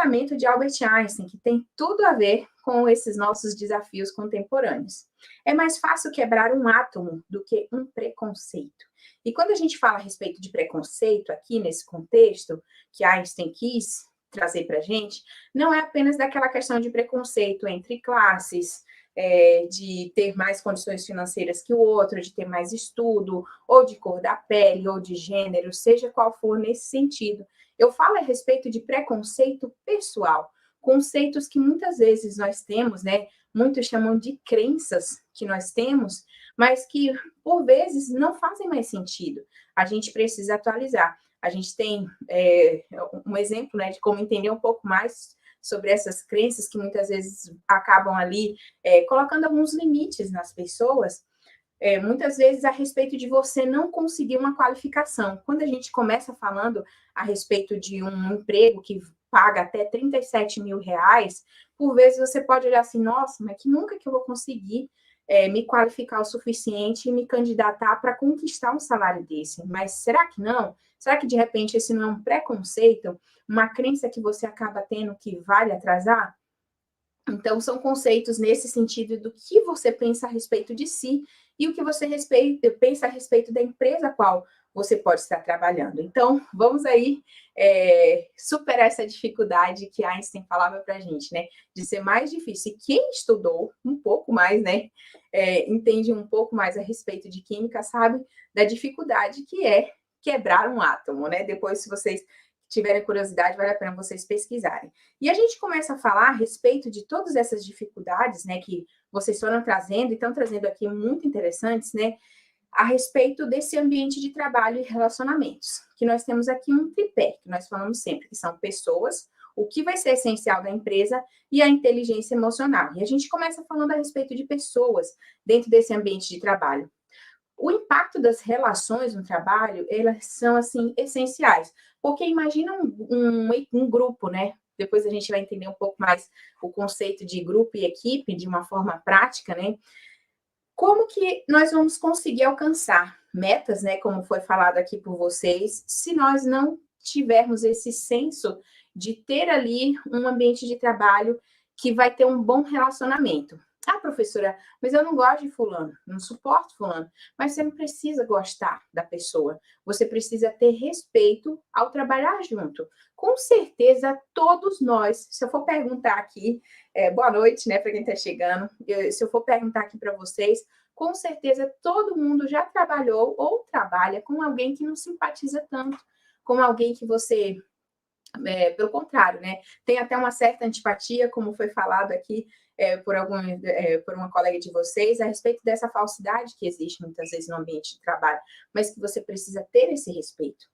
pensamento de Albert Einstein, que tem tudo a ver com esses nossos desafios contemporâneos. É mais fácil quebrar um átomo do que um preconceito. E quando a gente fala a respeito de preconceito aqui nesse contexto que Einstein quis trazer para a gente, não é apenas daquela questão de preconceito entre classes, de ter mais condições financeiras que o outro, de ter mais estudo, ou de cor da pele, ou de gênero, seja qual for nesse sentido. Eu falo a respeito de preconceito pessoal, conceitos que muitas vezes nós temos, né? Muitos chamam de crenças que nós temos, mas que, por vezes, não fazem mais sentido. A gente precisa atualizar. A gente tem um exemplo, né, de como entender um pouco mais sobre essas crenças que muitas vezes acabam ali colocando alguns limites nas pessoas, muitas vezes a respeito de você não conseguir uma qualificação. Quando a gente começa falando a respeito de um emprego que paga até 37 mil reais, por vezes você pode olhar assim, nossa, mas que nunca que eu vou conseguir me qualificar o suficiente e me candidatar para conquistar um salário desse. Mas será que não? Será que, de repente, esse não é um preconceito, uma crença que você acaba tendo que vale atrasar? Então, são conceitos nesse sentido do que você pensa a respeito de si e o que você pensa a respeito da empresa a qual você pode estar trabalhando. Então, vamos aí superar essa dificuldade que Einstein falava para a gente, né? De ser mais difícil. E quem estudou um pouco mais, né? Entende um pouco mais a respeito de química, sabe da dificuldade que é quebrar um átomo, né? Depois, se vocês tiverem curiosidade, vale a pena vocês pesquisarem. E a gente começa a falar a respeito de todas essas dificuldades, né, que vocês foram trazendo, e estão trazendo aqui muito interessantes, né, a respeito desse ambiente de trabalho e relacionamentos, que nós temos aqui um tripé, que nós falamos sempre, que são pessoas, o que vai ser essencial da empresa e a inteligência emocional. E a gente começa falando a respeito de pessoas dentro desse ambiente de trabalho. O impacto das relações no trabalho, elas são, assim, essenciais. Porque imagina um grupo, né? Depois a gente vai entender um pouco mais o conceito de grupo e equipe de uma forma prática, né? Como que nós vamos conseguir alcançar metas, né? Como foi falado aqui por vocês, se nós não tivermos esse senso de ter ali um ambiente de trabalho que vai ter um bom relacionamento. Ah, professora, mas eu não gosto de fulano, não suporto fulano. Mas você não precisa gostar da pessoa. Você precisa ter respeito ao trabalhar junto. Com certeza, todos nós, se eu for perguntar aqui, boa noite, né, para quem está chegando, se eu for perguntar aqui para vocês, com certeza todo mundo já trabalhou ou trabalha com alguém que não simpatiza tanto, com alguém que você pelo contrário, né? Tem até uma certa antipatia, como foi falado aqui por uma colega de vocês, a respeito dessa falsidade que existe muitas vezes no ambiente de trabalho, mas que você precisa ter esse respeito.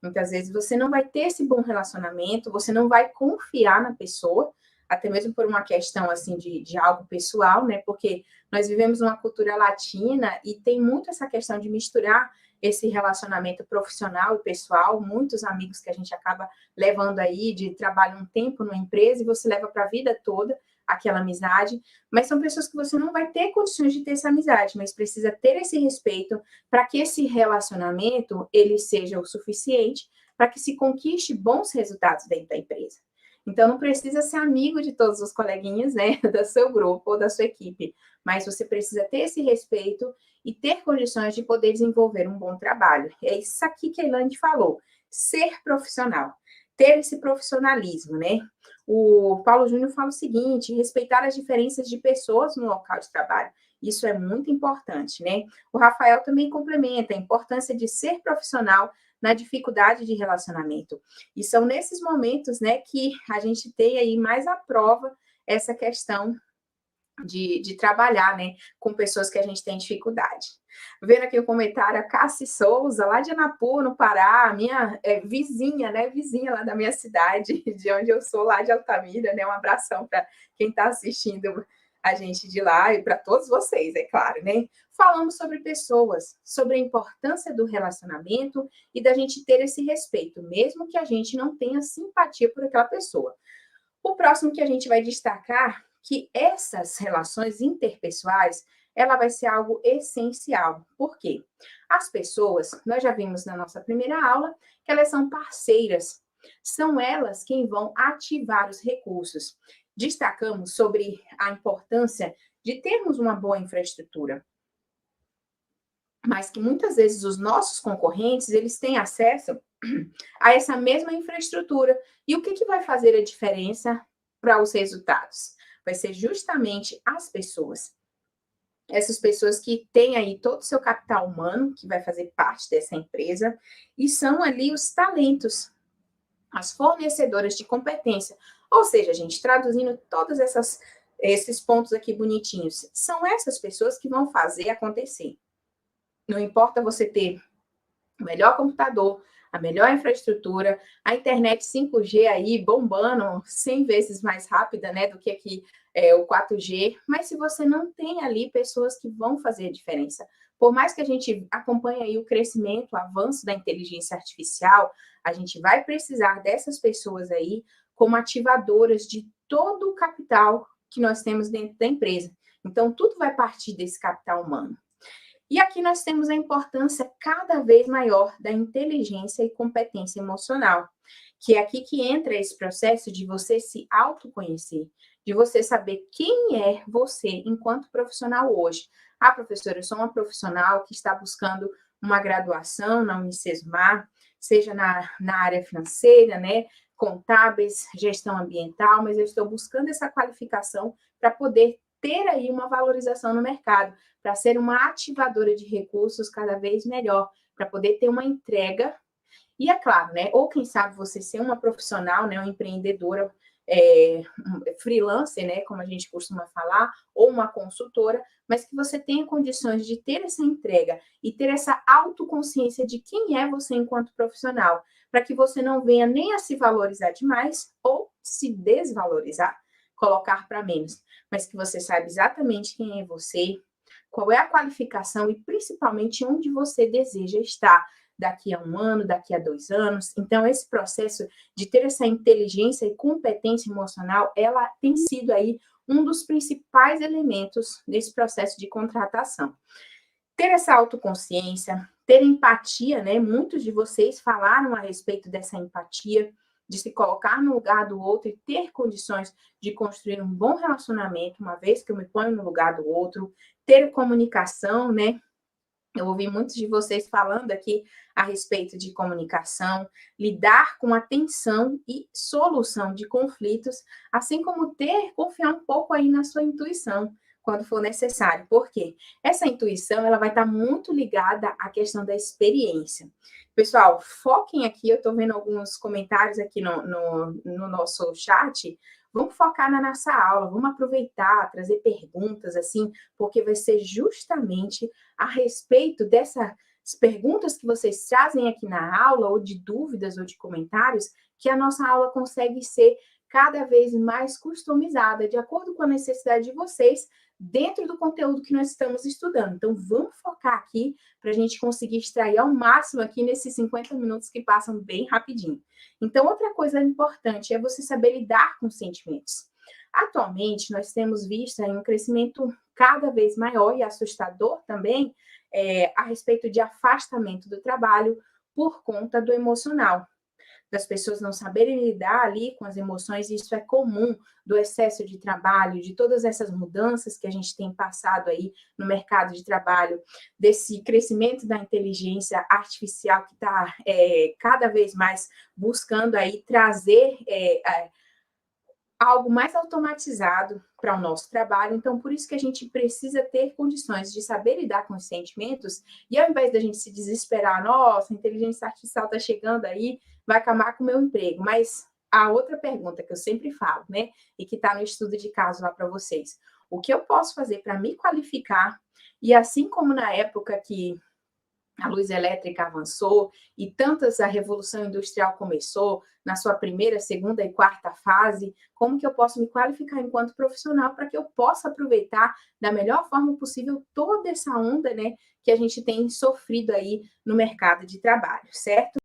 Muitas vezes você não vai ter esse bom relacionamento, você não vai confiar na pessoa, até mesmo por uma questão assim de algo pessoal, né? Porque nós vivemos uma cultura latina e tem muito essa questão de misturar esse relacionamento profissional e pessoal, muitos amigos que a gente acaba levando aí de trabalho um tempo numa empresa e você leva para a vida toda aquela amizade, mas são pessoas que você não vai ter condições de ter essa amizade, mas precisa ter esse respeito para que esse relacionamento ele seja o suficiente para que se conquiste bons resultados dentro da empresa. Então, não precisa ser amigo de todos os coleguinhas, né, do seu grupo ou da sua equipe, mas você precisa ter esse respeito e ter condições de poder desenvolver um bom trabalho. É isso aqui que a Elaine falou, ser profissional, ter esse profissionalismo, né? O Paulo Júnior fala o seguinte, respeitar as diferenças de pessoas no local de trabalho. Isso é muito importante, né? O Rafael também complementa a importância de ser profissional na dificuldade de relacionamento. E são nesses momentos, né, que a gente tem aí mais à prova essa questão de trabalhar, né, com pessoas que a gente tem dificuldade. Vendo aqui o comentário, a Cassi Souza, lá de Anapu, no Pará, minha vizinha, né, vizinha lá da minha cidade, de onde eu sou, lá de Altamira, né, um abração para quem está assistindo a gente de lá e para todos vocês, é claro, né? Falamos sobre pessoas, sobre a importância do relacionamento e da gente ter esse respeito, mesmo que a gente não tenha simpatia por aquela pessoa. O próximo que a gente vai destacar que essas relações interpessoais, ela vai ser algo essencial. Por quê? As pessoas, nós já vimos na nossa primeira aula, que elas são parceiras. são elas quem vão ativar os recursos. Destacamos sobre a importância de termos uma boa infraestrutura, mas que muitas vezes os nossos concorrentes, eles têm acesso a essa mesma infraestrutura. E o que vai fazer a diferença para os resultados? Vai ser justamente as pessoas. Essas pessoas que têm aí todo o seu capital humano, que vai fazer parte dessa empresa, e são ali os talentos, as fornecedoras de competência. Ou seja, gente, traduzindo todos esses pontos aqui bonitinhos, são essas pessoas que vão fazer acontecer. Não importa você ter o melhor computador, a melhor infraestrutura, a internet 5G aí bombando 100 vezes mais rápida, né, do que aqui o 4G, mas se você não tem ali pessoas que vão fazer a diferença, por mais que a gente acompanhe aí o crescimento, o avanço da inteligência artificial, a gente vai precisar dessas pessoas aí como ativadoras de todo o capital que nós temos dentro da empresa. Então, tudo vai partir desse capital humano. E aqui nós temos a importância cada vez maior da inteligência e competência emocional, que é aqui que entra esse processo de você se autoconhecer, de você saber quem é você enquanto profissional hoje. Ah, professora, eu sou uma profissional que está buscando uma graduação na Unicesumar, seja na área financeira, né, contábeis, gestão ambiental, mas eu estou buscando essa qualificação para poder ter aí uma valorização no mercado, para ser uma ativadora de recursos cada vez melhor, para poder ter uma entrega. E é claro, né? Ou quem sabe você ser uma profissional, né? Uma empreendedora, freelancer, né? Como a gente costuma falar, ou uma consultora, mas que você tenha condições de ter essa entrega e ter essa autoconsciência de quem é você enquanto profissional, para que você não venha nem a se valorizar demais ou se desvalorizar, colocar para menos, mas que você saiba exatamente quem é você, qual é a qualificação e principalmente onde você deseja estar daqui a 1 ano, daqui a 2 anos. Então, esse processo de ter essa inteligência e competência emocional, ela tem sido aí um dos principais elementos nesse processo de contratação. Ter essa autoconsciência, ter empatia, né? Muitos de vocês falaram a respeito dessa empatia, de se colocar no lugar do outro e ter condições de construir um bom relacionamento, uma vez que eu me ponho no lugar do outro, ter comunicação, né? Eu ouvi muitos de vocês falando aqui a respeito de comunicação, lidar com atenção e solução de conflitos, assim como confiar um pouco aí na sua intuição, quando for necessário. Por quê? Essa intuição, ela vai estar muito ligada à questão da experiência. Pessoal, foquem aqui, eu estou vendo alguns comentários aqui no nosso chat. Vamos focar na nossa aula, vamos aproveitar, trazer perguntas, assim, porque vai ser justamente a respeito dessas perguntas que vocês trazem aqui na aula, ou de dúvidas, ou de comentários, que a nossa aula consegue ser cada vez mais customizada, de acordo com a necessidade de vocês, dentro do conteúdo que nós estamos estudando. Então, vamos focar aqui para a gente conseguir extrair ao máximo aqui nesses 50 minutos que passam bem rapidinho. Então, outra coisa importante é você saber lidar com sentimentos. Atualmente, nós temos visto aí um crescimento cada vez maior e assustador também a respeito de afastamento do trabalho por conta do emocional, das pessoas não saberem lidar ali com as emoções, e isso é comum do excesso de trabalho, de todas essas mudanças que a gente tem passado aí no mercado de trabalho, desse crescimento da inteligência artificial que está cada vez mais buscando aí trazer algo mais automatizado para o nosso trabalho. Então, por isso que a gente precisa ter condições de saber lidar com os sentimentos, e ao invés da gente se desesperar, nossa, a inteligência artificial está chegando aí, vai acabar com o meu emprego. Mas a outra pergunta que eu sempre falo, né, e que está no estudo de caso lá para vocês, o que eu posso fazer para me qualificar? E assim como na época que a luz elétrica avançou e a revolução industrial começou na sua primeira, segunda e quarta fase, como que eu posso me qualificar enquanto profissional para que eu possa aproveitar da melhor forma possível toda essa onda, né, que a gente tem sofrido aí no mercado de trabalho, certo?